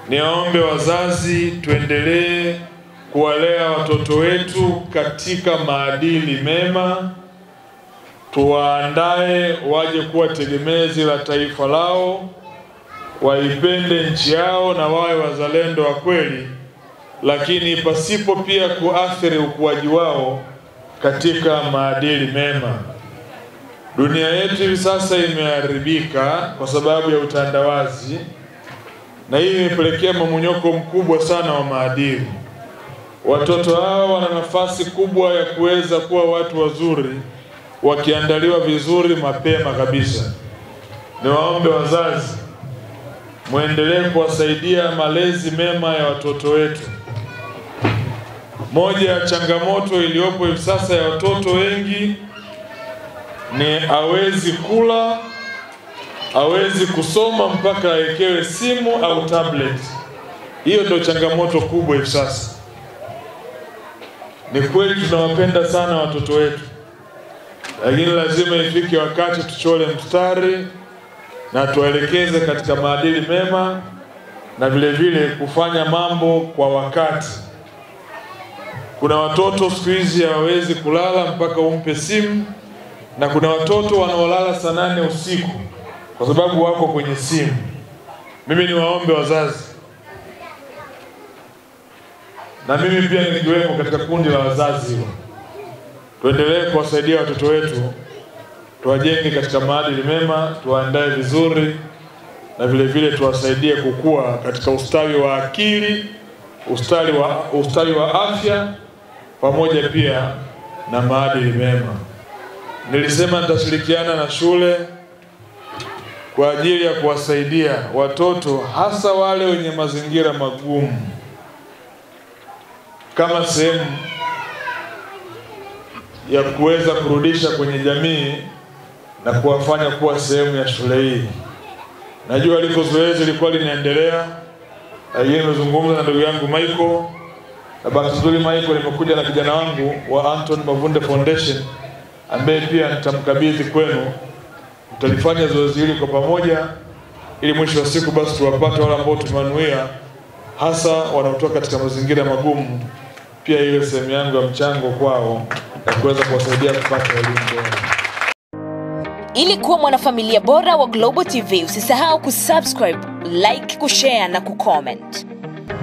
Niombe wazazi tuendelee kuwalea watoto wetu katika maadili mema, tuwaandae waje kuwa tegemezi la taifa lao, waipende nchi yao na wawe wazalendo wa kweli, lakini pasipo pia kuathiri ukuaji wao katika maadili mema. Dunia yetu hivi sasa imeharibika kwa sababu ya utandawazi, na hii imepelekea mmomonyoko mkubwa sana wa maadili. Watoto hao wana nafasi kubwa ya kuweza kuwa watu wazuri wakiandaliwa vizuri mapema kabisa. Niwaombe wazazi muendelee kuwasaidia malezi mema ya watoto wetu. Moja ya changamoto iliyopo hivi sasa ya watoto wengi ni hawezi kula, hawezi kusoma mpaka awekewe simu au tablet. Hiyo ndio changamoto kubwa hivi sasa. Ni kweli tunawapenda sana watoto wetu, lakini lazima ifike wakati tuchole mstari na tuwaelekeze katika maadili mema na vile vile kufanya mambo kwa wakati. Kuna watoto siku hizi hawawezi kulala mpaka umpe simu, na kuna watoto wanaolala saa 8 usiku kwa sababu wako kwenye simu. Mimi niwaombe wazazi, na mimi pia nikiwemo katika kundi la wazazi hilo, tuendelee kuwasaidia watoto wetu, tuwajenge katika maadili mema, tuwaandae vizuri, na vile vile tuwasaidie kukua katika ustawi wa akili, ustawi wa afya, pamoja pia na maadili mema. Nilisema nitashirikiana na shule kwa ajili ya kuwasaidia watoto, hasa wale wenye mazingira magumu, kama sehemu ya kuweza kurudisha kwenye jamii na kuwafanya kuwa sehemu ya shule hii. Najua liko zoezi lilikuwa linaendelea, lakini nimezungumza na ndugu yangu Michael, na bahati nzuri Michael nimekuja na kijana wangu wa Anton Mavunde Foundation ambaye pia nitamkabidhi kwenu. Tutalifanya zoezi hili kwa pamoja ili mwisho wa siku basi tuwapate wale ambao tumewanuia, hasa wanaotoka katika mazingira magumu, pia ile sehemu yangu ya mchango kwao na kuweza kuwasaidia kupata elimu bora. Ili kuwa mwanafamilia bora wa Global TV, usisahau kusubscribe, like, kushare na kucomment.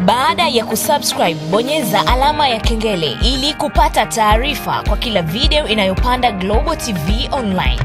Baada ya kusubscribe, bonyeza alama ya kengele ili kupata taarifa kwa kila video inayopanda Global TV Online.